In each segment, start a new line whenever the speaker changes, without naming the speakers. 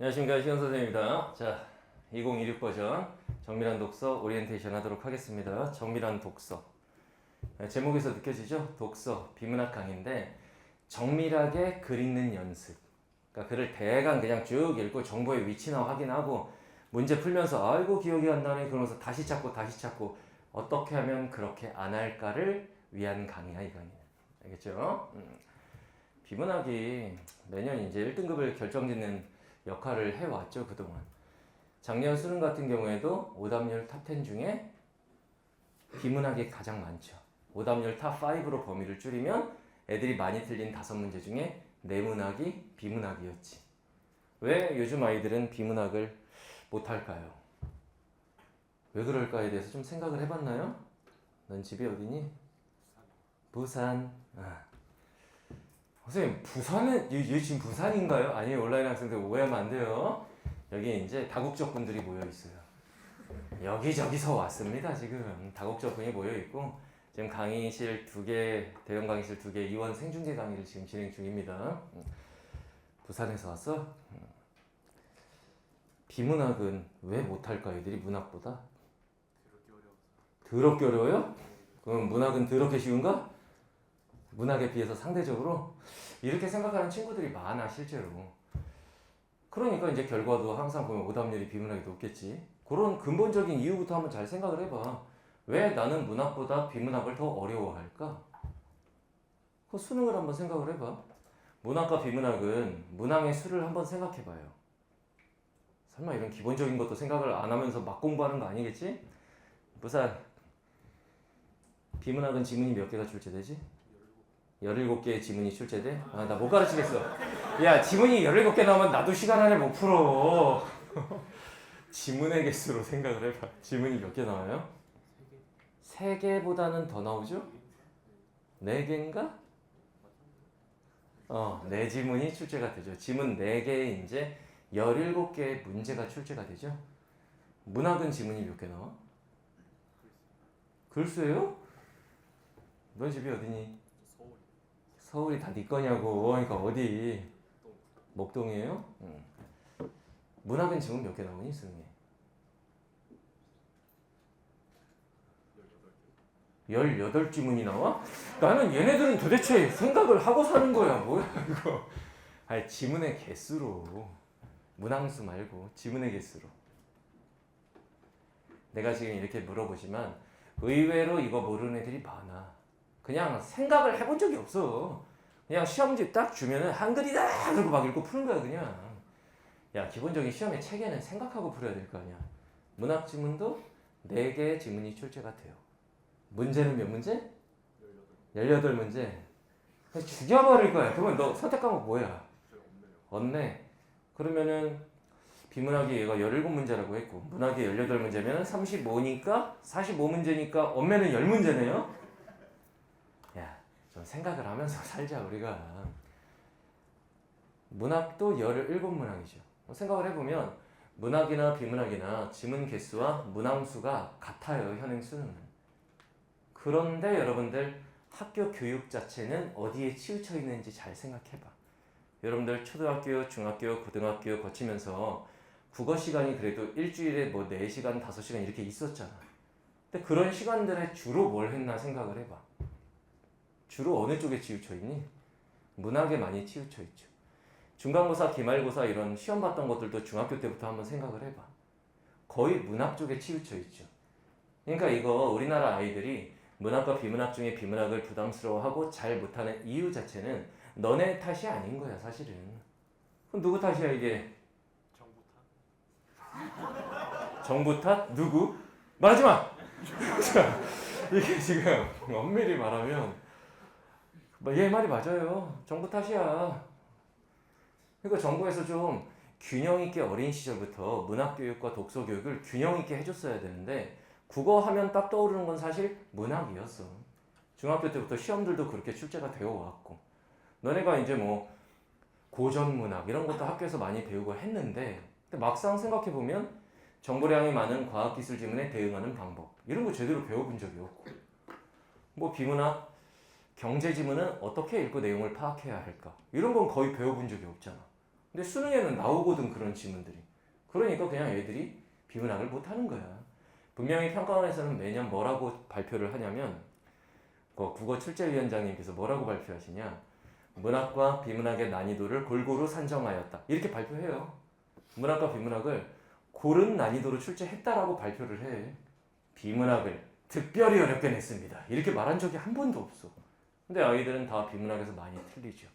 안녕하십니까, 시현 선생님입니다. 자, 2016 버전 정밀한 독서 오리엔테이션 하도록 하겠습니다. 정밀한 독서. 제목에서 느껴지죠? 독서, 비문학 강의인데 정밀하게 글 읽는 연습. 그러니까 글을 대강 그냥 쭉 읽고 정보의 위치나 확인하고 문제 풀면서 아이고 기억이 안 나네 그러면서 다시 찾고 어떻게 하면 그렇게 안 할까를 위한 강의야, 이 강의는. 알겠죠? 비문학이 매년 이제 1등급을 결정짓는 역할을 해왔죠, 그동안. 작년 수능 같은 경우에도 오답률 탑10 중에 비문학이 가장 많죠. 오답률 탑5로 범위를 줄이면 애들이 많이 틀린 5문제 중에 내문학이 비문학이었지. 왜 요즘 아이들은 비문학을 못할까요? 왜 그럴까에 대해서 좀 생각을 해봤나요? 넌 집이 어디니? 부산. 선생님, 부산은, 얘 지금 부산인가요? 아니, 온라인 학생들 오해하면 안 돼요. 여기 이제 다국적 분들이 모여 있어요. 여기저기서 왔습니다, 지금. 다국적 분이 모여 있고, 지금 강의실 2개, 대형 강의실 2개, 이원 생중계 강의를 지금 진행 중입니다. 부산에서 왔어? 비문학은 왜 못할까, 애들이 문학보다? 더럽게 어려워요? 그럼 문학은 더럽게 쉬운가? 문학에 비해서 상대적으로 이렇게 생각하는 친구들이 많아, 실제로. 그러니까 이제 결과도 항상 보면 오답률이 비문학이 높겠지. 그런 근본적인 이유부터 한번 잘 생각을 해봐. 왜 나는 문학보다 비문학을 더 어려워할까? 그 수능을 한번 생각을 해봐. 문학과 비문학은 문항의 수를 한번 생각해봐요. 설마 이런 기본적인 것도 생각을 안 하면서 막 공부하는 거 아니겠지? 부산 비문학은 지문이 몇 개가 출제되지? 17개의 지문이 출제돼? 아, 나 못 가르치겠어. 야, 지문이 17개 나오면 나도 시간 안에 못 풀어. 지문의 개수로 생각을 해봐. 지문이 몇 개 나와요? 3개보다는 더 나오죠? 4개인가? 4지문이 출제가 되죠. 지문 4개에 이제 17개의 문제가 출제가 되죠. 문학은 지문이 몇 개 나와? 글쎄요? 너 집이 어디니? 서울이 다 네 거냐고. 그러니까 어디? 목동이에요? 문학은 지문 몇 개 나오니, 수능에? 18지문이 나와? 나는 얘네들은 도대체 생각을 하고 사는 거야. 뭐야, 이거. 아니, 지문의 개수로. 문항수 말고, 지문의 개수로. 내가 지금 이렇게 물어보지만, 의외로 이거 모르는 애들이 많아. 그냥 생각을 해본 적이 없어. 그냥 시험지 딱 주면은 한글이다! 그러고 막 읽고 푸는 거야, 그냥. 야, 기본적인 시험의 체계는 생각하고 풀어야 될 거 아니야. 문학 지문도 4개의 지문이 출제가 돼요. 문제는 몇 문제? 18문제. 죽여버릴 거야. 그러면 너 선택 과목 뭐야? 없네. 그러면은 비문학이 얘가 17문제라고 했고 문학이 18문제면 35니까 45문제니까 엄매는 10문제네요. 야, 좀 생각을 하면서 살자, 우리가. 문학도 17문항이죠. 생각을 해보면 문학이나 비문학이나 지문 개수와 문항수가 같아요, 현행 수능은. 그런데 여러분들 학교 교육 자체는 어디에 치우쳐 있는지 잘 생각해봐. 여러분들 초등학교, 중학교, 고등학교 거치면서 국어 시간이 그래도 일주일에 뭐 4시간, 5시간 이렇게 있었잖아. 근데 그런 시간들에 주로 뭘 했나 생각을 해봐. 주로 어느 쪽에 치우쳐 있니? 문학에 많이 치우쳐 있죠. 중간고사, 기말고사 이런 시험 봤던 것들도 중학교 때부터 한번 생각을 해봐. 거의 문학 쪽에 치우쳐 있죠. 그러니까 이거 우리나라 아이들이 문학과 비문학 중에 비문학을 부담스러워하고 잘 못하는 이유 자체는 너네 탓이 아닌 거야, 사실은. 그럼 누구 탓이야, 이게? 정부 탓? 누구? 말하지 마! 이게 지금 엄밀히 말하면 얘 말이 맞아요. 정부 탓이야. 그러니까 정부에서 좀 균형 있게 어린 시절부터 문학 교육과 독서 교육을 균형 있게 해줬어야 되는데 국어 하면 딱 떠오르는 건 사실 문학이었어. 중학교 때부터 시험들도 그렇게 출제가 되어 왔고 너네가 이제 뭐 고전 문학 이런 것도 학교에서 많이 배우고 했는데 근데 막상 생각해보면 정보량이 많은 과학기술 지문에 대응하는 방법 이런 거 제대로 배워본 적이 없고 뭐 비문학 경제 지문은 어떻게 읽고 내용을 파악해야 할까? 이런 건 거의 배워본 적이 없잖아. 근데 수능에는 나오거든 그런 지문들이. 그러니까 그냥 애들이 비문학을 못하는 거야. 분명히 평가원에서는 매년 뭐라고 발표를 하냐면 그 국어 출제위원장님께서 뭐라고 발표하시냐, 문학과 비문학의 난이도를 골고루 산정하였다 이렇게 발표해요. 문학과 비문학을 고른 난이도로 출제했다라고 발표를 해. 비문학을 특별히 어렵게 냈습니다 이렇게 말한 적이 한 번도 없어. 근데 아이들은 다 비문학에서 많이 틀리죠.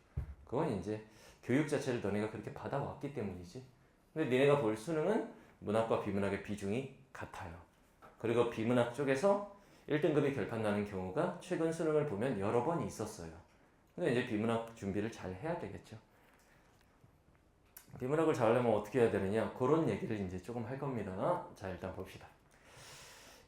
그건 이제 교육 자체를 너네가 그렇게 받아왔기 때문이지. 근데 니네가 볼 수능은 문학과 비문학의 비중이 같아요. 그리고 비문학 쪽에서 1등급이 결판나는 경우가 최근 수능을 보면 여러 번 있었어요. 근데 이제 비문학 준비를 잘 해야 되겠죠. 비문학을 잘하려면 어떻게 해야 되느냐, 그런 얘기를 이제 조금 할 겁니다. 자, 일단 봅시다.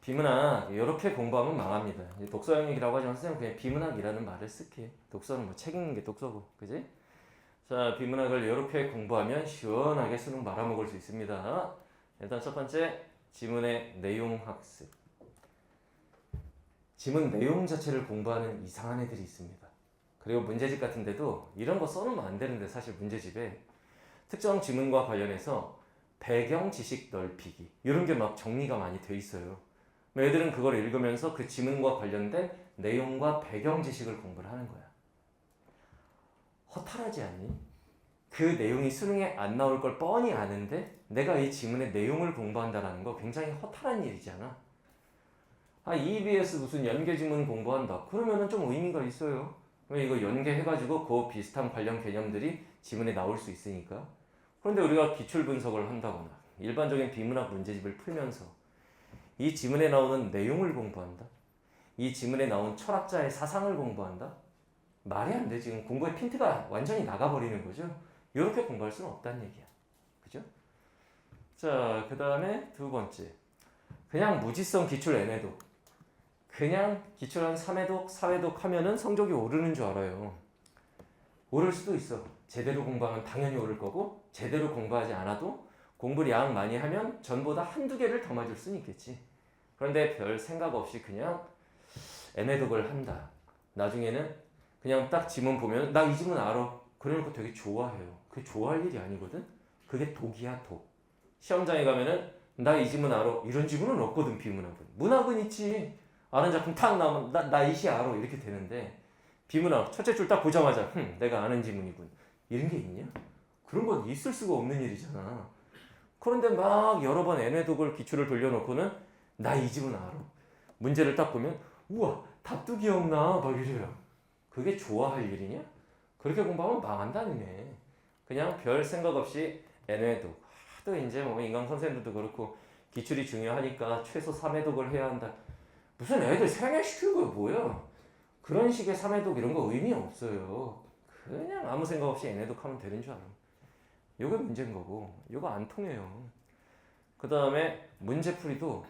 비문학 이렇게 공부하면 망합니다. 독서 영역이라고 하지만 선생님 그냥 비문학이라는 말을 쓸게. 독서는 뭐 책 읽는 게 독서고, 그지? 자, 비문학을 이렇게 공부하면 시원하게 수능 말아먹을 수 있습니다. 일단 첫 번째, 지문의 내용 학습. 지문 내용 자체를 공부하는 이상한 애들이 있습니다. 그리고 문제집 같은 데도 이런 거 써놓으면 안 되는데, 사실 문제집에 특정 지문과 관련해서 배경 지식 넓히기 이런 게 막 정리가 많이 돼 있어요. 애들은 그걸 읽으면서 그 지문과 관련된 내용과 배경 지식을 공부를 하는 거야. 허탈하지 않니? 그 내용이 수능에 안 나올 걸 뻔히 아는데 내가 이 지문의 내용을 공부한다는 거 굉장히 허탈한 일이잖아. EBS 무슨 연계 지문 공부한다. 그러면은 좀 의미가 있어요. 왜 이거 연계해가지고 그 비슷한 관련 개념들이 지문에 나올 수 있으니까. 그런데 우리가 기출 분석을 한다거나 일반적인 비문학 문제집을 풀면서 이 지문에 나오는 내용을 공부한다. 이 지문에 나온 철학자의 사상을 공부한다. 말이 안 돼. 지금 공부의 핀트가 완전히 나가버리는 거죠. 이렇게 공부할 수는 없다는 얘기야. 그죠? 자, 그 다음에 두 번째. 그냥 무지성 기출 N회독. 그냥 기출 한 3회독, 4회독 하면은 성적이 오르는 줄 알아요. 오를 수도 있어. 제대로 공부하면 당연히 오를 거고, 제대로 공부하지 않아도 공부를 양 많이 하면 전보다 한두 개를 더 맞을 수는 있겠지. 그런데 별 생각 없이 그냥 N회독을 한다. 나중에는 그냥 딱 지문 보면 나 이 지문 알아. 그러니까 되게 좋아해요. 그게 좋아할 일이 아니거든. 그게 독이야, 독. 시험장에 가면은 나 이 지문 알아. 이런 지문은 없거든, 비문학은. 문학은 있지. 아는 작품 탁 나오면 나 이 시 알아. 이렇게 되는데 비문학 첫째 줄 딱 보자마자 내가 아는 지문이군. 이런 게 있냐? 그런 건 있을 수가 없는 일이잖아. 그런데 막 여러 번 N회독을 기출을 돌려놓고는 나 이 지문 알아. 문제를 딱 보면 우와, 답도 기억나. 막 이래요. 그게 좋아할 일이냐? 그렇게 공부하면 망한다는 애. 그냥 별 생각 없이 N회독. 하도 이제 뭐 인강 선생님들도 그렇고 기출이 중요하니까 최소 3회독을 해야 한다. 무슨 애들 생애시키는 거야 뭐야? 그런 식의 3회독 이런 거 의미 없어요. 그냥 아무 생각 없이 N회독 하면 되는 줄 알아. 요게 문제인 거고 요거 안 통해요. 그 다음에 문제풀이도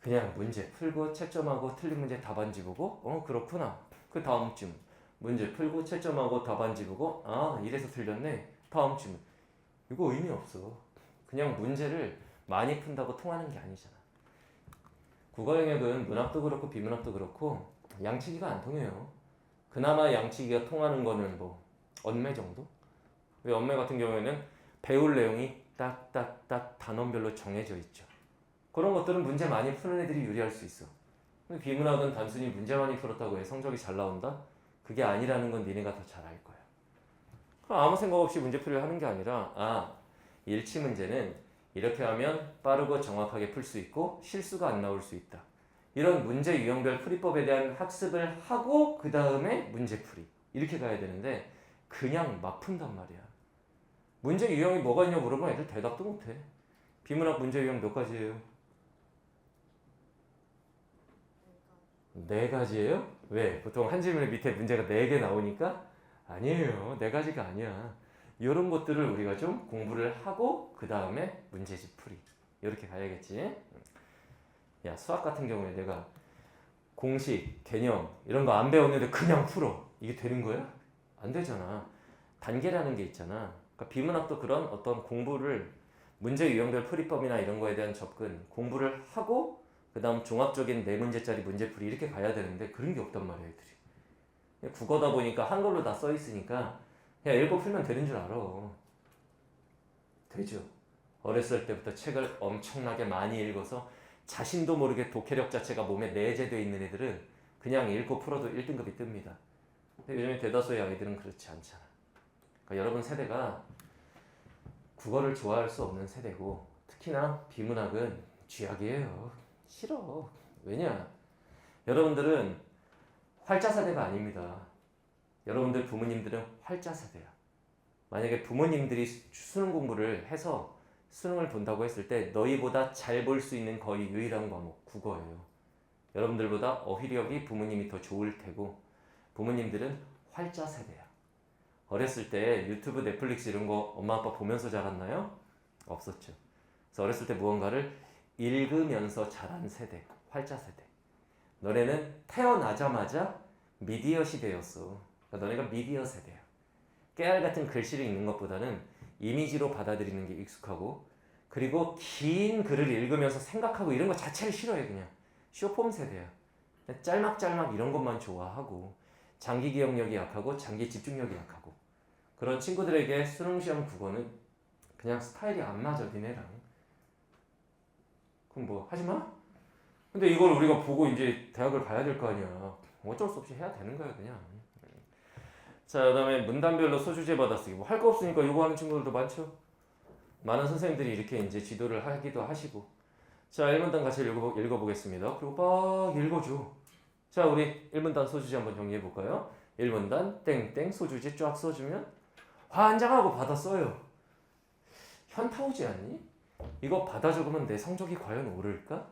그냥 문제 풀고 채점하고 틀린 문제 답안지 보고 그렇구나. 그 다음 질문 문제 풀고 채점하고 답안지 보고 이래서 틀렸네. 다음 질문. 이거 의미 없어. 그냥 문제를 많이 푼다고 통하는 게 아니잖아. 국어 영역은 문학도 그렇고 비문학도 그렇고 양치기가 안 통해요. 그나마 양치기가 통하는 거는 뭐 언매 정도? 왜 언매 같은 경우에는 배울 내용이 딱딱딱 단원별로 정해져 있죠. 그런 것들은 문제 많이 푸는 애들이 유리할 수 있어. 근데 비문학은 단순히 문제 많이 풀었다고 해 성적이 잘 나온다? 그게 아니라는 건 니네가 더 잘 알 거야. 그럼 아무 생각 없이 문제풀이를 하는 게 아니라 일치 문제는 이렇게 하면 빠르고 정확하게 풀 수 있고 실수가 안 나올 수 있다. 이런 문제 유형별 풀이법에 대한 학습을 하고 그 다음에 문제풀이 이렇게 가야 되는데 그냥 막 푼단 말이야. 문제 유형이 뭐가 있냐고 물어보면 애들 대답도 못해. 비문학 문제 유형 몇 가지예요? 4가지예요? 왜? 보통 한 질문에 밑에 문제가 4개 나오니까? 아니에요. 4가지가 아니야. 이런 것들을 우리가 좀 공부를 하고 그 다음에 문제집 풀이 이렇게 가야겠지. 야, 수학 같은 경우에 내가 공식, 개념 이런 거 안 배웠는데 그냥 풀어. 이게 되는 거야? 안 되잖아. 단계라는 게 있잖아. 그러니까 비문학도 그런 어떤 공부를 문제 유형별 풀이법이나 이런 거에 대한 접근, 공부를 하고 그 다음 종합적인 4문제짜리 문제풀이 이렇게 가야 되는데 그런 게 없단 말이야, 애들이. 국어다 보니까 한글로 다 써 있으니까 그냥 읽고 풀면 되는 줄 알아. 되죠. 어렸을 때부터 책을 엄청나게 많이 읽어서 자신도 모르게 독해력 자체가 몸에 내재되어 있는 애들은 그냥 읽고 풀어도 1등급이 뜹니다. 근데 요즘에 대다수의 아이들은 그렇지 않잖아. 그러니까 여러분 세대가 국어를 좋아할 수 없는 세대고 특히나 비문학은 쥐약이에요. 싫어. 왜냐? 여러분들은 활자 세대가 아닙니다. 여러분들 부모님들은 활자 세대야. 만약에 부모님들이 수능 공부를 해서 수능을 본다고 했을 때 너희보다 잘 볼 수 있는 거의 유일한 과목 국어예요. 여러분들보다 어휘력이 부모님이 더 좋을 테고 부모님들은 활자 세대야. 어렸을 때 유튜브, 넷플릭스 이런 거 엄마 아빠 보면서 자랐나요? 없었죠. 그래서 어렸을 때 무언가를 읽으면서 자란 세대, 활자 세대. 너네는 태어나자마자 미디어 시대였어. 그러니까 너네가 미디어 세대야. 깨알 같은 글씨를 읽는 것보다는 이미지로 받아들이는 게 익숙하고 그리고 긴 글을 읽으면서 생각하고 이런 거 자체를 싫어해. 그냥 쇼폼 세대야. 짤막짤막 이런 것만 좋아하고 장기 기억력이 약하고 장기 집중력이 약하고 그런 친구들에게 수능시험 국어는 그냥 스타일이 안 맞아. 니네랑. 그럼 뭐 하지마? 근데 이걸 우리가 보고 이제 대학을 가야 될 거 아니야. 어쩔 수 없이 해야 되는 거야 그냥. 자, 그 다음에 문단별로 소주제 받아쓰기. 뭐 할 거 없으니까 이거 하는 친구들도 많죠. 많은 선생님들이 이렇게 이제 지도를 하기도 하시고. 자, 1문단 같이 읽어보겠습니다. 그리고 막 읽어줘. 자, 우리 1문단 소주제 한번 정리해볼까요? 1문단 땡땡 소주제 쫙 써주면 환장하고 받아 써요. 현타 오지 않니? 이거 받아 적으면 내 성적이 과연 오를까?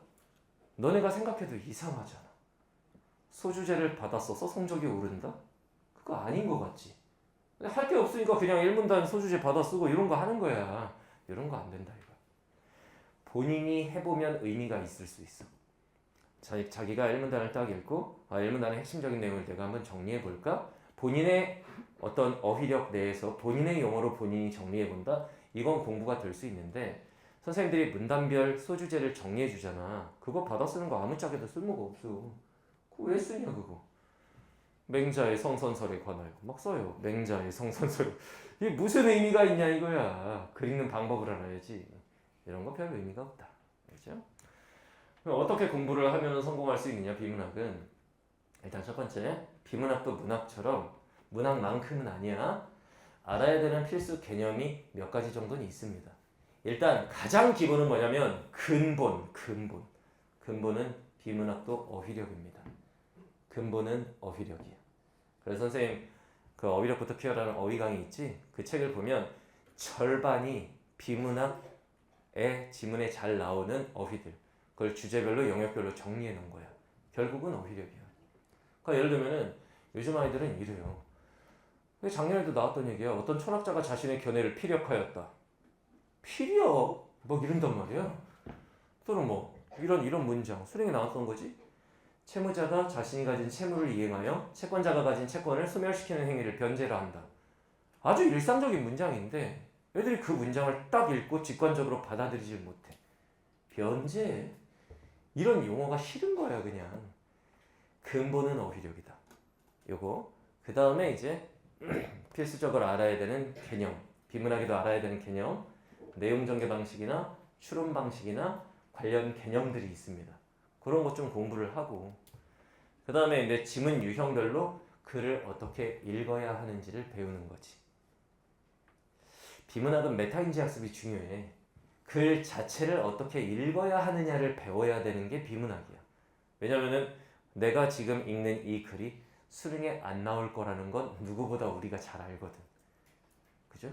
너네가 생각해도 이상하잖아. 소주제를 받아 써서 성적이 오른다? 그거 아닌 것 같지? 할 게 없으니까 그냥 1문단 소주제 받아 쓰고 이런 거 하는 거야. 이런 거 안 된다 이거. 본인이 해보면 의미가 있을 수 있어. 자기가 1문단을 딱 읽고 1문단의 핵심적인 내용을 내가 한번 정리해 볼까? 본인의 어떤 어휘력 내에서 본인의 용어로 본인이 정리해 본다? 이건 공부가 될 수 있는데 선생님들이 문단별 소주제를 정리해 주잖아. 그거 받아 쓰는 거 아무짝에도 쓸모가 없어. 그거 왜 쓰냐 그거. 맹자의 성선설에 관하여 막 써요. 맹자의 성선설. 이게 무슨 의미가 있냐 이거야. 글 읽는 방법을 알아야지. 이런 거 별 의미가 없다. 그렇죠? 어떻게 공부를 하면 성공할 수 있느냐 비문학은. 일단 첫 번째, 비문학도 문학처럼 문학만큼은 아니야. 알아야 되는 필수 개념이 몇 가지 정도는 있습니다. 일단 가장 기본은 뭐냐면 근본은 비문학도 어휘력입니다. 근본은 어휘력이야. 그래서 선생님 그 어휘력부터 키워라는 어휘 강의 있지? 그 책을 보면 절반이 비문학의 지문에 잘 나오는 어휘들. 그걸 주제별로 영역별로 정리해 놓은 거야. 결국은 어휘력이야. 그러니까 예를 들면은 요즘 아이들은 이래요. 작년에도 나왔던 얘기야. 어떤 철학자가 자신의 견해를 피력하였다. 피력? 뭐 이런단 말이야. 또는 뭐 이런 문장 수능에 나왔던 거지. 채무자가 자신이 가진 채무를 이행하여 채권자가 가진 채권을 소멸시키는 행위를 변제라 한다. 아주 일상적인 문장인데 애들이 그 문장을 딱 읽고 직관적으로 받아들이질 못해. 변제? 이런 용어가 싫은 거야 그냥. 근본은 어휘력이다. 요거. 그 다음에 이제 필수적으로 알아야 되는 개념. 비문학에도 알아야 되는 개념. 내용 전개 방식이나 추론 방식이나 관련 개념들이 있습니다. 그런 것 좀 공부를 하고 그 다음에 내 지문 유형별로 글을 어떻게 읽어야 하는지를 배우는 거지. 비문학은 메타인지 학습이 중요해. 글 자체를 어떻게 읽어야 하느냐를 배워야 되는 게 비문학이야. 왜냐면은 내가 지금 읽는 이 글이 수능에 안 나올 거라는 건 누구보다 우리가 잘 알거든. 그죠?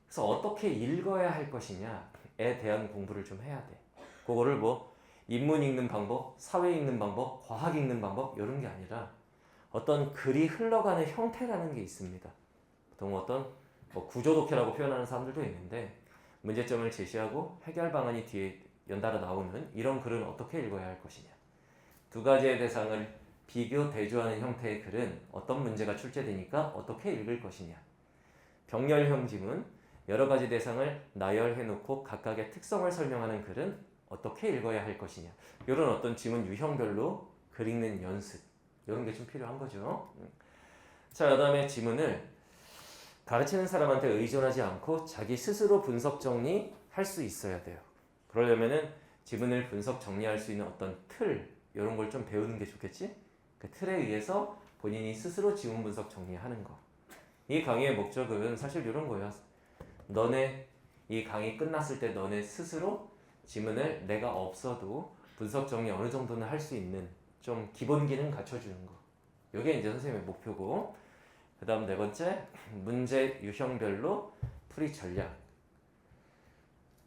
그래서 어떻게 읽어야 할 것이냐에 대한 공부를 좀 해야 돼. 그거를 뭐 인문 읽는 방법, 사회 읽는 방법, 과학 읽는 방법 이런 게 아니라 어떤 글이 흘러가는 형태라는 게 있습니다. 보통 어떤 뭐 구조독해라고 표현하는 사람들도 있는데 문제점을 제시하고 해결 방안이 뒤에 연달아 나오는 이런 글은 어떻게 읽어야 할 것이냐. 두 가지의 대상을 비교, 대조하는 형태의 글은 어떤 문제가 출제되니까 어떻게 읽을 것이냐. 병렬형 지문, 여러 가지 대상을 나열해놓고 각각의 특성을 설명하는 글은 어떻게 읽어야 할 것이냐. 이런 어떤 지문 유형별로 글 읽는 연습 이런 게 좀 필요한 거죠. 자, 그 다음에 지문을 가르치는 사람한테 의존하지 않고 자기 스스로 분석 정리할 수 있어야 돼요. 그러려면은 지문을 분석 정리할 수 있는 어떤 틀 이런 걸 좀 배우는 게 좋겠지? 그 틀에 의해서 본인이 스스로 지문 분석 정리하는 거. 이 강의의 목적은 사실 이런 거야. 너네 이 강의 끝났을 때 너네 스스로 지문을 내가 없어도 분석 정리 어느 정도는 할 수 있는 좀 기본 기능 갖춰주는 거. 이게 이제 선생님의 목표고. 그 다음 네 번째, 문제 유형별로 풀이 전략.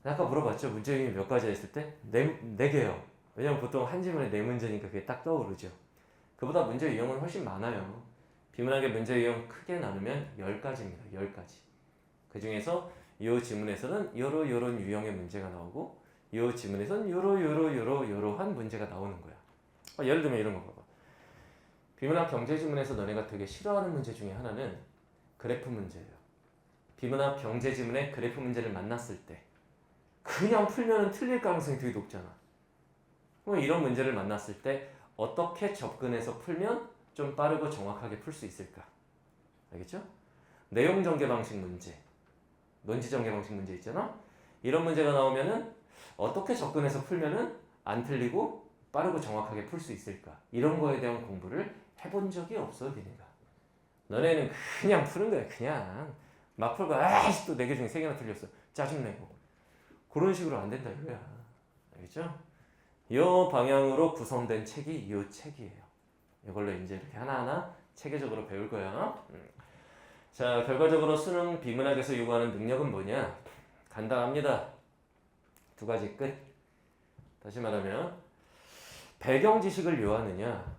아까 물어봤죠? 문제 유형이 몇 가지 했을 때? 네 개요. 왜냐면 보통 한 지문에 네 문제니까 그게 딱 떠오르죠. 그보다 문제 유형은 훨씬 많아요. 비문학의 문제 유형 크게 나누면 10가지입니다. 10가지. 그 중에서 이 지문에서는 요런 유형의 문제가 나오고 이 지문에서는 요러한 문제가 나오는 거야. 예를 들면 이런 거 봐봐. 비문학 경제 지문에서 너네가 되게 싫어하는 문제 중에 하나는 그래프 문제예요. 비문학 경제 지문에 그래프 문제를 만났을 때 그냥 풀면은 틀릴 가능성이 되게 높잖아. 그럼 이런 문제를 만났을 때 어떻게 접근해서 풀면 좀 빠르고 정확하게 풀 수 있을까? 알겠죠? 내용 전개 방식 문제, 논지 전개 방식 문제 있잖아. 이런 문제가 나오면은 어떻게 접근해서 풀면은 안 틀리고 빠르고 정확하게 풀 수 있을까? 이런 거에 대한 공부를 해본 적이 없어, 니네가. 너네는 그냥 푸는 거야, 그냥. 막 풀고, 아이씨, 또 4개 중에 3개나 틀렸어. 짜증내고. 그런 식으로 안 된다, 이거야. 알겠죠? 이 방향으로 구성된 책이 이 책이에요. 이걸로 이제 이렇게 하나하나 체계적으로 배울 거야. 자, 결과적으로 수능 비문학에서 요구하는 능력은 뭐냐? 간단합니다. 2가지 끝. 다시 말하면 배경 지식을 요하느냐?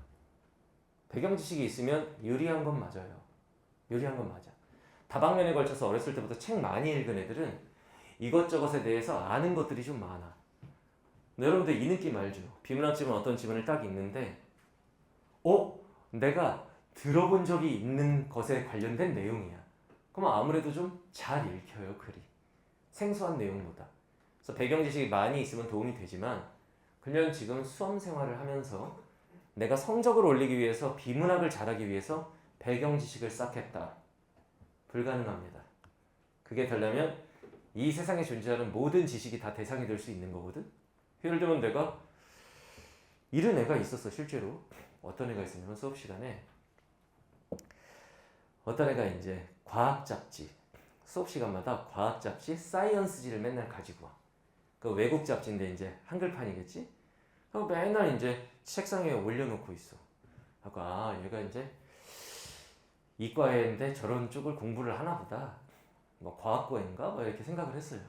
배경 지식이 있으면 유리한 건 맞아요. 유리한 건 맞아. 다방면에 걸쳐서 어렸을 때부터 책 많이 읽은 애들은 이것저것에 대해서 아는 것들이 좀 많아. 여러분들 이 느낌 알죠? 비문학 지문 어떤 지문을 딱 읽는데 내가 들어본 적이 있는 것에 관련된 내용이야. 그럼 아무래도 좀 잘 읽혀요, 글이. 생소한 내용보다. 그래서 배경 지식이 많이 있으면 도움이 되지만 그냥 지금 수험 생활을 하면서 내가 성적을 올리기 위해서 비문학을 잘하기 위해서 배경 지식을 쌓겠다. 불가능합니다. 그게 되려면 이 세상에 존재하는 모든 지식이 다 대상이 될 수 있는 거거든. 예를 들면 내가 이런 애가 있었어, 실제로. 어떤 애가 있었냐면 수업 시간에 어떤 애가 이제 과학 잡지, 수업 시간마다 과학 잡지 사이언스지를 맨날 가지고 와. 그 외국 잡지인데 이제 한글판이겠지? 그럼 맨날 이제 책상에 올려놓고 있어. 아까 얘가 이제 이과인데 저런 쪽을 공부를 하나 보다. 뭐 과학과인가? 뭐 이렇게 생각을 했어요.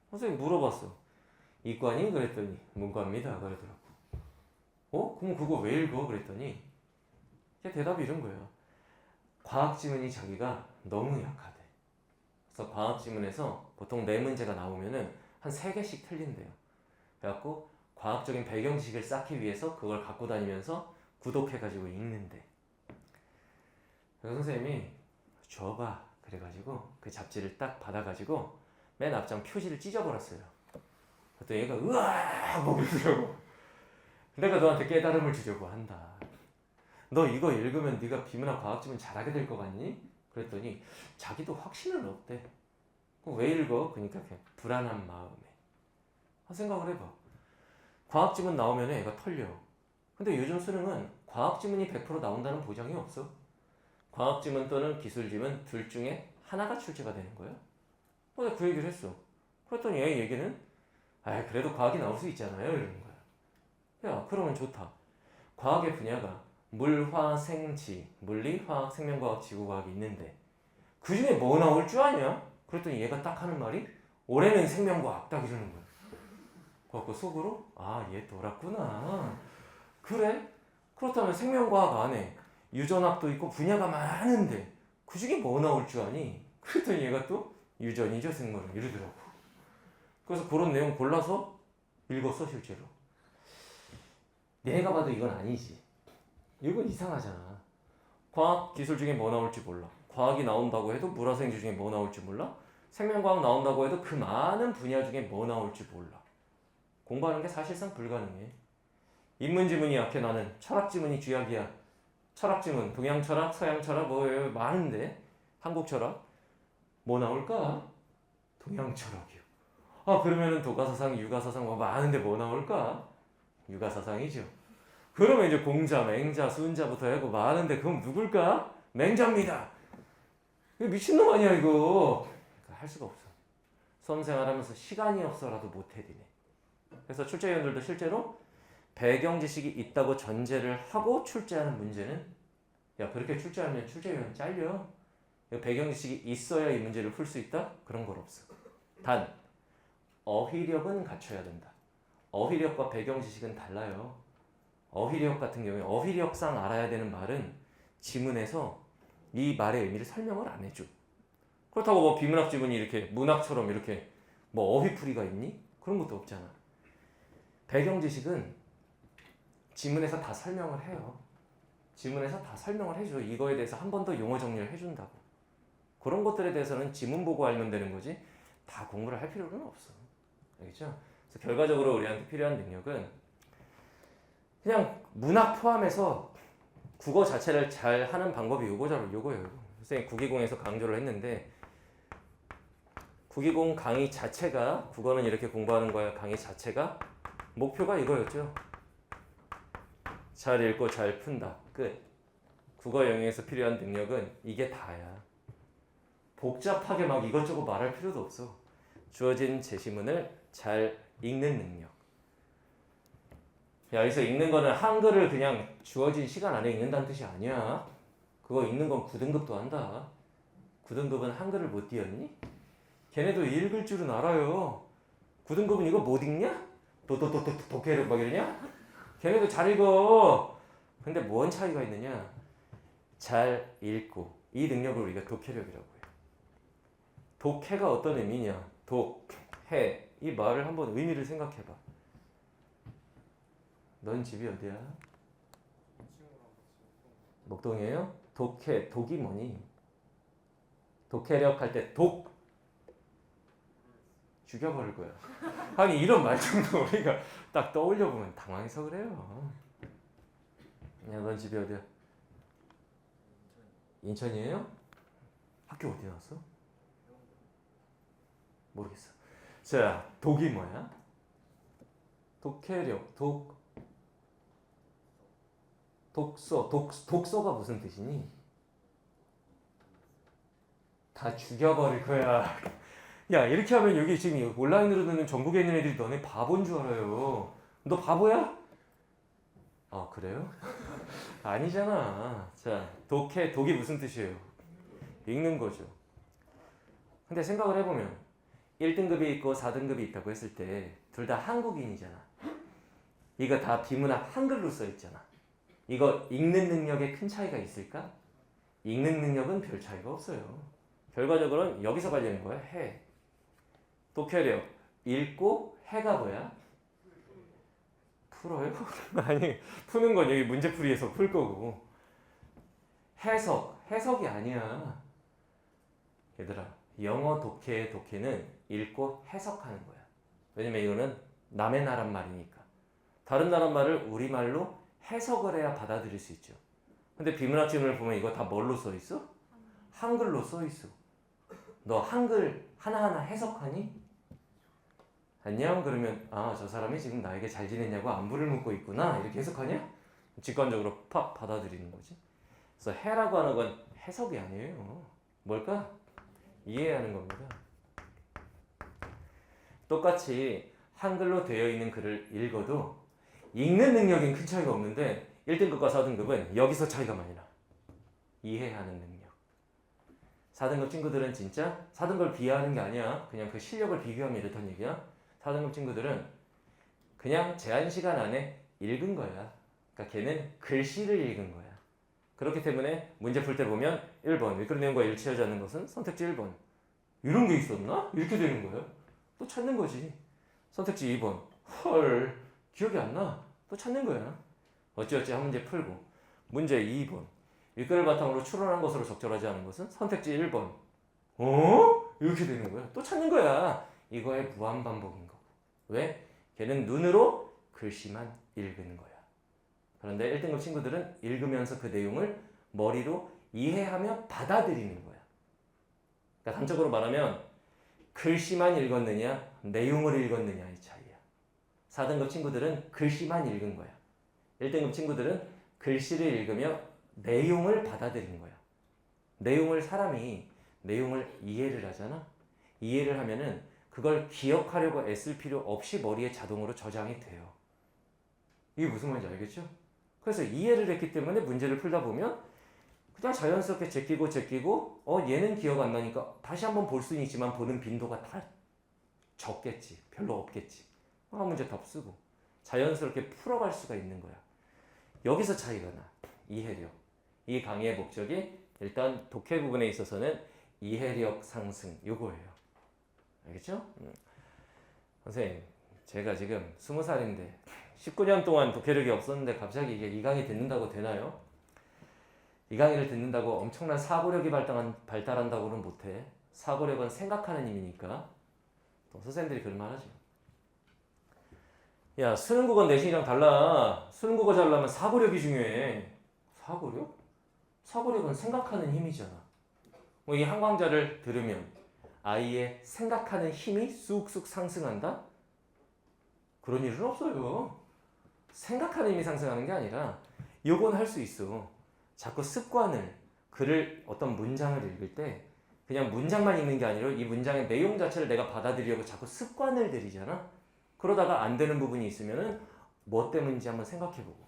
선생님 물어봤어. 이과니? 그랬더니 문과입니다. 그러더라고. 그럼 그거 왜 읽어? 그랬더니 대답이 이런 거예요. 과학 지문이 자기가 너무 약하대. 그래서 과학 지문에서 보통 4문제가 나오면은 한 3개씩 틀린대요. 그래갖고 과학적인 배경 지식을 쌓기 위해서 그걸 갖고 다니면서 구독해가지고 읽는데. 그래서 선생님이 줘봐. 그래가지고 그 잡지를 딱 받아가지고 맨 앞장 표지를 찢어버렸어요. 그랬더니 얘가 으아! 뭐 그러더라고. 내가 너한테 깨달음을 주려고 한다. 너 이거 읽으면 네가 비문학 과학지문 잘하게 될 것 같니? 그랬더니 자기도 확신은 없대. 그럼 왜 읽어? 그러니까 그냥 불안한 마음에. 생각을 해봐. 과학지문 나오면 애가 털려. 근데 요즘 수능은 과학지문이 100% 나온다는 보장이 없어. 과학지문 또는 기술지문 둘 중에 하나가 출제가 되는 거야. 내가 그 얘기를 했어. 그랬더니 얘 얘기는 그래도 과학이 나올 수 있잖아요. 이러는 거야. 야, 그러면 좋다. 과학의 분야가 물, 화, 생, 지, 물리, 화학, 생명과학, 지구과학이 있는데 그 중에 뭐 나올 줄 아냐? 그랬더니 얘가 딱 하는 말이 올해는 생명과학 딱 이러는 거야. 그래갖고 속으로 얘 돌았구나. 그래? 그렇다면 생명과학 안에 유전학도 있고 분야가 많은데 그 중에 뭐 나올 줄 아니? 그랬더니 얘가 또 유전이죠 생물은 이러더라고. 그래서 그런 내용 골라서 읽었어 실제로. 내가 봐도 이건 아니지. 이건 이상하잖아. 과학 기술 중에 뭐 나올지 몰라. 과학이 나온다고 해도 물화생지 중에 뭐 나올지 몰라. 생명과학 나온다고 해도 그 많은 분야 중에 뭐 나올지 몰라. 공부하는 게 사실상 불가능해. 인문지문이 약해. 나는 철학지문이 쥐약이야. 철학지문, 동양철학, 서양철학 뭐 많은데 한국철학. 뭐 나올까? 동양철학이요. 아 그러면은 도가사상, 유가사상 뭐 많은데 뭐 나올까? 유가사상이죠. 그러면 이제 공자, 맹자, 순자부터 하고 많은데 그럼 누굴까? 맹자입니다. 이거 미친놈 아니야 이거. 그러니까 할 수가 없어. 수험생활하면서 시간이 없어라도 못해디네. 그래서 출제위원들도 실제로 배경 지식이 있다고 전제를 하고 출제하는 문제는 야 그렇게 출제하면 출제위원 잘려. 배경 지식이 있어야 이 문제를 풀 수 있다? 그런 건 없어. 단 어휘력은 갖춰야 된다. 어휘력과 배경 지식은 달라요. 어휘력 같은 경우에 어휘력상 알아야 되는 말은 지문에서 이 말의 의미를 설명을 안 해줘. 그렇다고 뭐 비문학 지문이 이렇게 문학처럼 이렇게 뭐 어휘풀이가 있니? 그런 것도 없잖아. 배경 지식은 지문에서 다 설명을 해요. 지문에서 다 설명을 해줘. 이거에 대해서 한 번 더 용어 정리를 해준다고. 그런 것들에 대해서는 지문 보고 알면 되는 거지 다 공부를 할 필요는 없어. 알겠죠? 그래서 결과적으로 우리한테 필요한 능력은 그냥 문학 포함해서 국어 자체를 잘 하는 방법이 요거예요. 선생님 국이공에서 강조를 했는데 국이공 강의 자체가 국어는 이렇게 공부하는 거야. 강의 자체가 목표가 이거였죠. 잘 읽고 잘 푼다. 끝. 국어 영역에서 필요한 능력은 이게 다야. 복잡하게 막 이것저것 말할 필요도 없어. 주어진 제시문을 잘 읽는 능력. 야, 여기서 읽는 거는 한글을 그냥 주어진 시간 안에 읽는다는 뜻이 아니야. 그거 읽는 건 9등급도 한다. 9등급은 한글을 못 띄었니? 걔네도 읽을 줄은 알아요. 9등급은 이거 못 읽냐? 독해력 막 이러냐? 걔네도 잘 읽어. 근데 뭔 차이가 있느냐? 잘 읽고 이 능력을 우리가 독해력이라고 해요. 독해가 어떤 의미냐? 독해 이 말을 한번 의미를 생각해봐. 넌 집이 어디야? 목동이에요? 독해 독이 뭐니? 독해력 할 때 독 죽여버릴 거야. 아니 이런 말 정도 우리가 딱 떠올려 보면 당황해서 그래요. 야, 넌 집이 어디야? 인천이에요? 학교 어디 나왔어? 모르겠어. 자, 독이 뭐야? 독해력, 독서가 무슨 뜻이니? 다 죽여버릴 거야. 야, 이렇게 하면 여기 지금 온라인으로 듣는 전국에 있는 애들이 너네 바보인 줄 알아요. 너 바보야? 아, 그래요? 아니잖아. 자, 독이 무슨 뜻이에요? 읽는 거죠. 근데 생각을 해보면 1등급이 있고 4등급이 있다고 했을 때 둘 다 한국인이잖아. 이거 다 비문학 한글로 써 있잖아. 이거 읽는 능력에 큰 차이가 있을까? 읽는 능력은 별 차이가 없어요. 결과적으로는 여기서 관련인 거야. 해. 독해력. 읽고 해가 뭐야? 풀어요? 아니 푸는 건 여기 문제풀이에서 풀 거고 해석이 아니야. 얘들아 영어 독해의 독해는 읽고 해석하는 거야. 왜냐면 이거는 남의 나라 말이니까. 다른 나라 말을 우리말로 해석을 해야 받아들일 수 있죠. 근데 비문학 지문을 보면 이거 다 뭘로 써 있어? 한글로 써 있어. 너 한글 하나하나 해석하니? 안녕? 그러면 아, 저 사람이 지금 나에게 잘 지냈냐고 안부를 묻고 있구나 이렇게 해석하냐? 직관적으로 팍 받아들이는 거지. 그래서 해라고 하는 건 해석이 아니에요. 뭘까? 이해하는 겁니다. 똑같이 한글로 되어 있는 글을 읽어도 읽는 능력엔 큰 차이가 없는데 1등급과 4등급은 여기서 차이가 많이 나. 이해하는 능력. 4등급 친구들은 진짜 4등급을 비하하는 게 아니야. 그냥 그 실력을 비교하면 이렇단 얘기야. 4등급 친구들은 그냥 제한 시간 안에 읽은 거야. 그러니까 걔는 글씨를 읽은 거야. 그렇기 때문에 문제 풀 때 보면 1번 읽은 내용과 일치하지 않는 것은 선택지 1번. 이런 게 있었나? 이렇게 되는 거예요. 또 찾는 거지. 선택지 2번. 헐 기억이 안 나. 또 찾는 거야. 어찌어찌 한 문제 풀고. 문제 2번. 일글을 바탕으로 추론한 것으로 적절하지 않은 것은 선택지 1번. 어? 이렇게 되는 거야. 또 찾는 거야. 이거의 무한반복인 거고. 왜? 걔는 눈으로 글씨만 읽는 거야. 그런데 1등급 친구들은 읽으면서 그 내용을 머리로 이해하며 받아들이는 거야. 그러니까 단적으로 말하면 글씨만 읽었느냐 내용을 읽었느냐의 차이야. 4등급 친구들은 글씨만 읽은 거야. 1등급 친구들은 글씨를 읽으며 내용을 받아들인 거야. 사람이 내용을 이해를 하잖아. 이해를 하면은 그걸 기억하려고 애쓸 필요 없이 머리에 자동으로 저장이 돼요. 이게 무슨 말인지 알겠죠? 그래서 이해를 했기 때문에 문제를 풀다 보면 그냥 자연스럽게 제끼고 얘는 기억 안 나니까 다시 한번 볼 수는 있지만 보는 빈도가 다 적겠지. 별로 없겠지. 문제 답 쓰고 자연스럽게 풀어갈 수가 있는 거야. 여기서 차이가 나. 이해력. 이 강의의 목적이 일단 독해 부분에 있어서는 이해력 상승 요거예요. 알겠죠? 선생님 제가 지금 20살인데 19년 동안 독해력이 없었는데 갑자기 이게 이 강의 듣는다고 되나요? 이 강의를 듣는다고 엄청난 사고력이 발달한다고는 못해. 사고력은 생각하는 힘이니까. 또 선생님들이 그런 말 하죠. 야, 수능국어 내신이랑 달라. 수능국어 잘하려면 사고력이 중요해. 사고력? 사고력은 생각하는 힘이잖아. 이 한 강좌를 들으면 아이의 생각하는 힘이 쑥쑥 상승한다? 그런 일은 없어요. 생각하는 힘이 상승하는 게 아니라 요건 할 수 있어. 자꾸 습관을 글을 어떤 문장을 읽을 때 그냥 문장만 읽는 게 아니라 이 문장의 내용 자체를 내가 받아들이려고 자꾸 습관을 들이잖아. 그러다가 안 되는 부분이 있으면은 뭐 때문인지 한번 생각해보고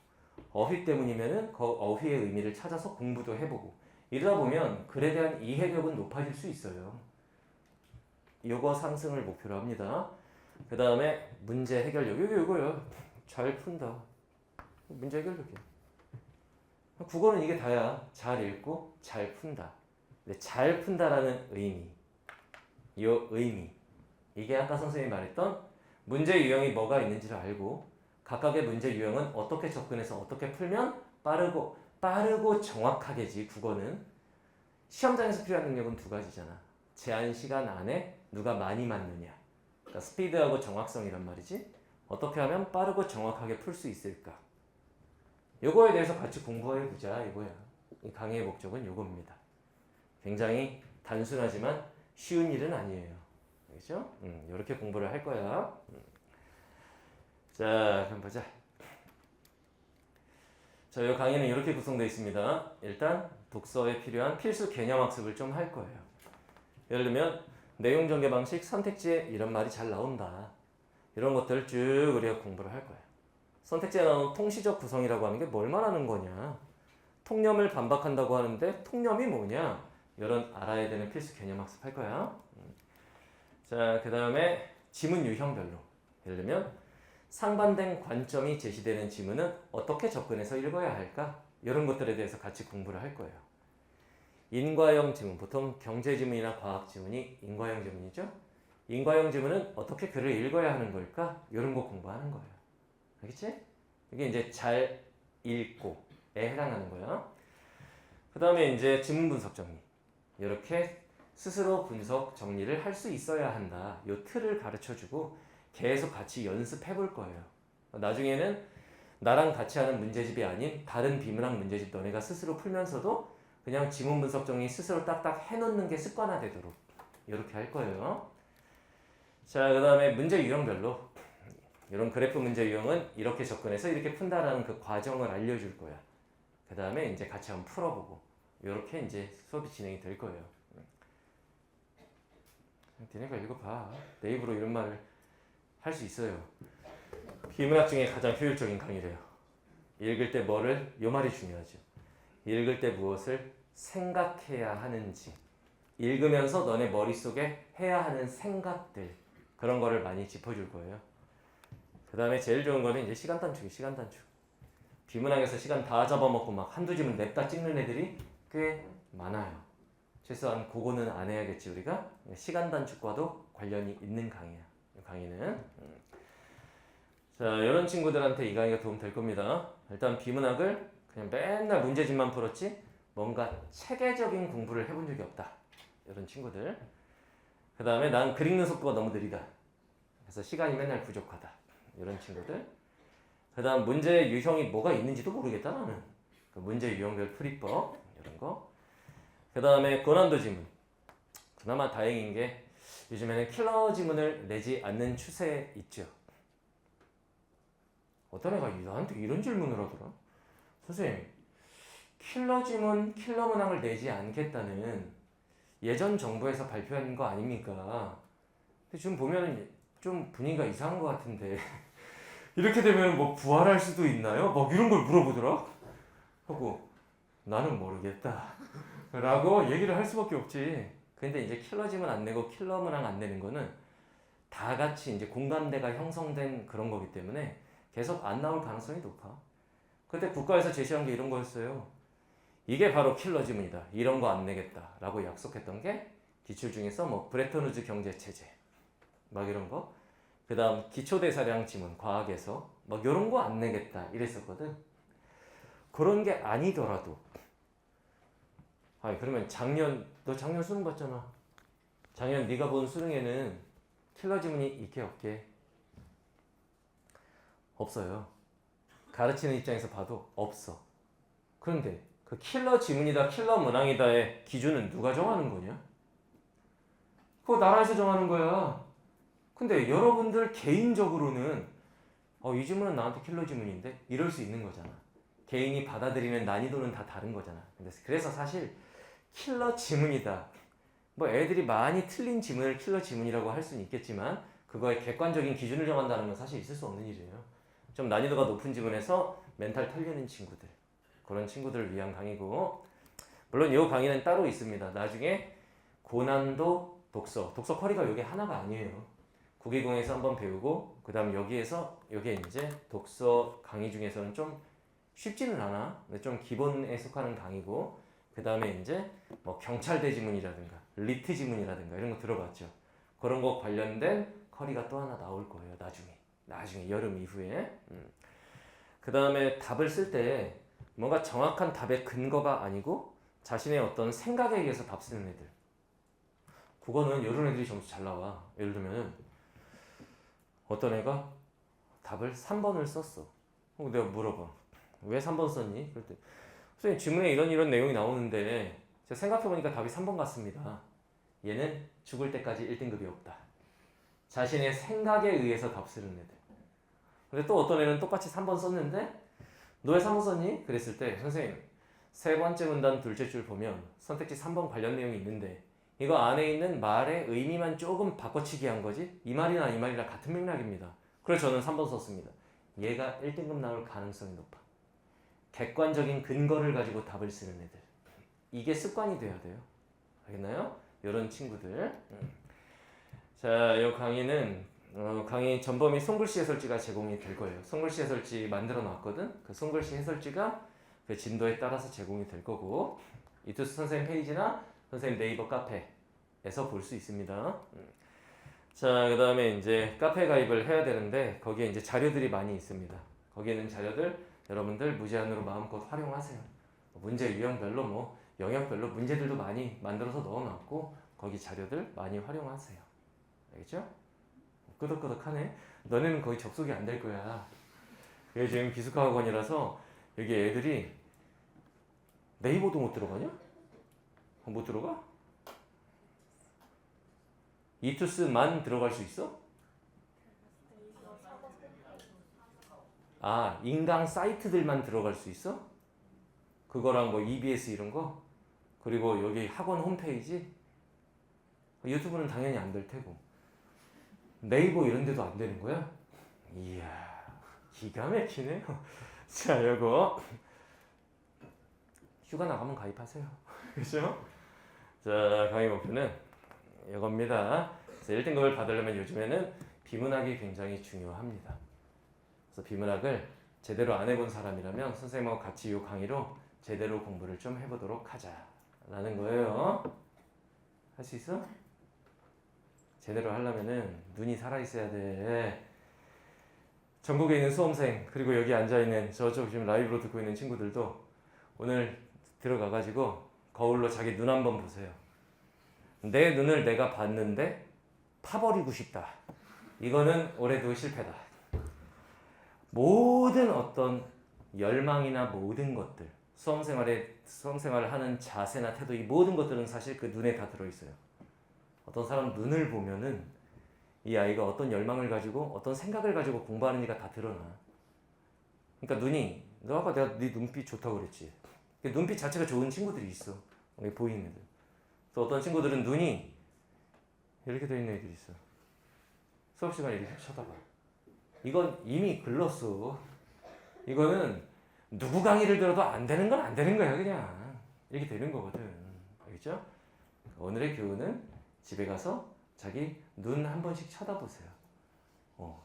어휘 때문이면은 그 어휘의 의미를 찾아서 공부도 해보고 이러다 보면 글에 대한 이해력은 높아질 수 있어요. 요거 상승을 목표로 합니다. 그 다음에 문제 해결력 요거요. 잘 푼다. 문제 해결력이야. 국어는 이게 다야. 잘 읽고 잘 푼다. 근데 잘 푼다라는 의미, 요 의미 이게 아까 선생님이 말했던 문제 유형이 뭐가 있는지를 알고 각각의 문제 유형은 어떻게 접근해서 어떻게 풀면 빠르고 정확하게지. 국어는 시험장에서 필요한 능력은 두 가지잖아. 제한 시간 안에 누가 많이 맞느냐. 그러니까 스피드하고 정확성이란 말이지. 어떻게 하면 빠르고 정확하게 풀 수 있을까. 요거에 대해서 같이 공부해보자 이거야. 이 강의의 목적은 요겁니다. 굉장히 단순하지만 쉬운 일은 아니에요. 알겠죠? 이렇게 공부를 할 거야. 자, 그럼 보자. 자, 이 강의는 이렇게 구성되어 있습니다. 일단 독서에 필요한 필수 개념 학습을 좀 할 거예요. 예를 들면 내용 전개 방식, 선택지에 이런 말이 잘 나온다. 이런 것들을 쭉 우리가 공부를 할 거야. 선택지에 나오는 통시적 구성이라고 하는 게 뭘 말하는 거냐? 통념을 반박한다고 하는데 통념이 뭐냐? 이런 알아야 되는 필수 개념 학습할 거야. 자, 그 다음에 지문 유형별로. 예를 들면 상반된 관점이 제시되는 지문은 어떻게 접근해서 읽어야 할까? 이런 것들에 대해서 같이 공부를 할 거예요. 인과형 지문, 보통 경제 지문이나 과학 지문이 인과형 지문이죠. 인과형 지문은 어떻게 글을 읽어야 하는 걸까? 이런 거 공부하는 거예요. 알겠지? 이게 이제 잘 읽고에 해당하는 거야. 그 다음에 이제 지문 분석 정리. 이렇게 스스로 분석 정리를 할 수 있어야 한다. 요 틀을 가르쳐주고 계속 같이 연습해 볼 거예요. 나중에는 나랑 같이 하는 문제집이 아닌 다른 비문학 문제집 너네가 스스로 풀면서도 그냥 지문 분석 정리 스스로 딱딱 해놓는 게 습관화되도록 이렇게 할 거예요. 자, 그 다음에 문제 유형별로 이런 그래프 문제 유형은 이렇게 접근해서 이렇게 푼다라는 그 과정을 알려줄 거야. 그 다음에 이제 같이 한번 풀어보고 이렇게 이제 수업이 진행이 될 거예요. 니네가 읽어봐. 내 입으로 이런 말을 할 수 있어요. 비문학 중에 가장 효율적인 강의래요. 읽을 때 뭐를, 요 말이 중요하죠. 읽을 때 무엇을 생각해야 하는지, 읽으면서 너네 머릿속에 해야 하는 생각들, 그런 거를 많이 짚어줄 거예요. 그 다음에 제일 좋은 거는 이제 시간 단축이에요. 시간 단축. 비문학에서 시간 다 잡아먹고 막 한두 지문 냅다 찍는 애들이 꽤 많아요. 최소한 그거는 안 해야겠지 우리가. 시간 단축과도 관련이 있는 강의야. 이 강의는. 자, 이런 친구들한테 이 강의가 도움 될 겁니다. 일단 비문학을 그냥 맨날 문제집만 풀었지 뭔가 체계적인 공부를 해본 적이 없다. 이런 친구들. 그 다음에 난 글 읽는 속도가 너무 느리다. 그래서 시간이 맨날 부족하다. 이런 친구들. 그 다음 문제 유형이 뭐가 있는지도 모르겠다 나는. 그 문제 유형별 풀이법 이런 거. 그 다음에 고난도 지문. 그나마 다행인 게 요즘에는 킬러 지문을 내지 않는 추세에 있죠. 어떤 애가 나한테 이런 질문을 하더라. 선생님, 킬러 지문, 킬러 문항을 내지 않겠다는 예전 정부에서 발표한 거 아닙니까? 근데 지금 보면 좀 분위기가 이상한 것 같은데 이렇게 되면 뭐 부활할 수도 있나요? 막 이런 걸 물어보더라. 하고 나는 모르겠다 라고 얘기를 할 수밖에 없지. 근데 이제 킬러 지문 안 내고 킬러 문항 안 내는 거는 다 같이 이제 공감대가 형성된 그런 거기 때문에 계속 안 나올 가능성이 높아. 그때 국가에서 제시한 게 이런 거였어요. 이게 바로 킬러 지문이다. 이런 거 안 내겠다. 라고 약속했던 게 기출 중에서 뭐 브레턴우즈 경제 체제 막 이런 거. 그 다음 기초대사량 지문 과학에서 막 이런 거 안 내겠다 이랬었거든. 그런 게 아니더라도 아니 그러면 너 작년 수능 봤잖아. 작년 네가 본 수능에는 킬러 지문이 있게 없게? 없어요. 가르치는 입장에서 봐도 없어. 그런데 그 킬러 지문이다 킬러 문항이다의 기준은 누가 정하는 거냐? 그거 나라에서 정하는 거야. 근데 여러분들 개인적으로는 이 지문은 나한테 킬러 지문인데 이럴 수 있는 거잖아. 개인이 받아들이는 난이도는 다 다른 거잖아. 그래서 사실 킬러 지문이다. 뭐 애들이 많이 틀린 지문을 킬러 지문이라고 할 수는 있겠지만 그거의 객관적인 기준을 정한다는 건 사실 있을 수 없는 일이에요. 좀 난이도가 높은 지문에서 멘탈 털리는 친구들, 그런 친구들을 위한 강의고, 물론 이 강의는 따로 있습니다. 나중에 고난도 독서 커리가 이게 하나가 아니에요. 국기공에서 한번 배우고 그 다음 여기에서 이게 이제 독서 강의 중에서는 좀 쉽지는 않아. 근데 좀 기본에 속하는 강의고, 그 다음에 이제 뭐 경찰대 지문이라든가 리트 지문이라든가 이런 거 들어봤죠. 그런 거 관련된 커리가 또 하나 나올 거예요. 나중에 여름 이후에. 그 다음에 답을 쓸 때 뭔가 정확한 답의 근거가 아니고 자신의 어떤 생각에 의해서 답 쓰는 애들. 그거는 이런 애들이 점수 잘 나와. 예를 들면 어떤 애가 답을 3번을 썼어. 내가 물어봐. 왜 3번 썼니? 그랬더니 선생님 지문에 이런 내용이 나오는데 제가 생각해보니까 답이 3번 같습니다. 얘는 죽을 때까지 1등급이 없다. 자신의 생각에 의해서 답 쓰는 애들. 근데 또 어떤 애는 똑같이 3번 썼는데 너 왜 3번 썼니? 그랬을 때 선생님 세 번째 문단 둘째 줄 보면 선택지 3번 관련 내용이 있는데 이거 안에 있는 말의 의미만 조금 바꿔치기 한 거지 이 말이나 이 말이랑 같은 맥락입니다. 그래서 저는 3번 썼습니다. 얘가 1등급 나올 가능성이 높아. 객관적인 근거를 가지고 답을 쓰는 애들. 이게 습관이 돼야 돼요. 알겠나요? 이런 친구들. 자, 이 강의는 강의 전범위 손글씨 해설지가 제공이 될 거예요. 손글씨 해설지 만들어 놨거든. 그 손글씨 해설지가 그 진도에 따라서 제공이 될 거고 이투스 선생님 페이지나 선생님 네이버 카페에서 볼 수 있습니다. 자, 그 다음에 이제 카페 가입을 해야 되는데 거기에 이제 자료들이 많이 있습니다. 거기에 있는 자료들 여러분들 무제한으로 마음껏 활용하세요. 문제 유형별로 뭐 영역별로 문제들도 많이 만들어서 넣어놨고 거기 자료들 많이 활용하세요. 알겠죠? 끄덕끄덕하네. 너네는 거의 접속이 안 될 거야. 얘 지금 기숙학원이라서 여기 애들이 네이버도 못 들어가냐? 못 들어가? 이투스만 들어갈 수 있어? 아, 인강 사이트들만 들어갈 수 있어? 그거랑 뭐 EBS 이런 거? 그리고 여기 학원 홈페이지? 유튜브는 당연히 안 될 테고 네이버 이런 데도 안 되는 거야? 이야, 기가 막히네. 자, 요거 휴가 나가면 가입하세요. 그죠? 자, 강의 목표는 이겁니다. 그래서 1등급을 받으려면 요즘에는 비문학이 굉장히 중요합니다. 그래서 비문학을 제대로 안 해본 사람이라면 선생님하고 같이 이 강의로 제대로 공부를 좀 해보도록 하자라는 거예요. 할 수 있어? 제대로 하려면은 눈이 살아있어야 돼. 전국에 있는 수험생 그리고 여기 앉아있는 저쪽 지금 라이브로 듣고 있는 친구들도 오늘 들어가가지고 거울로 자기 눈 한번 보세요. 내 눈을 내가 봤는데 파버리고 싶다. 이거는 올해도 실패다. 모든 어떤 열망이나 모든 것들 수험생활을 하는 자세나 태도 이 모든 것들은 사실 그 눈에 다 들어있어요. 어떤 사람 눈을 보면은 이 아이가 어떤 열망을 가지고 어떤 생각을 가지고 공부하는지가 다 드러나. 그러니까 눈이, 너 아까 내가 네 눈빛 좋다고 그랬지. 눈빛 자체가 좋은 친구들이 있어. 여기 보이는 애들. 또 어떤 친구들은 눈이 이렇게 돼 있는 애들이 있어. 수업 시간에 이렇게 쳐다봐. 이건 이미 글렀어. 이거는 누구 강의를 들어도 안 되는 건 안 되는 거야, 그냥. 이렇게 되는 거거든. 알겠죠? 오늘의 교훈은 집에 가서 자기 눈 한 번씩 쳐다보세요.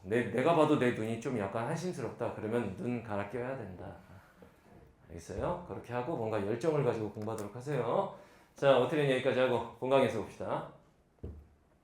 내가 봐도 내 눈이 좀 약간 한심스럽다. 그러면 눈 갈아 껴야 된다. 알겠어요? 그렇게 하고 뭔가 열정을 가지고 공부하도록 하세요. 자, 오늘은 여기까지 하고 본강에서 봅시다.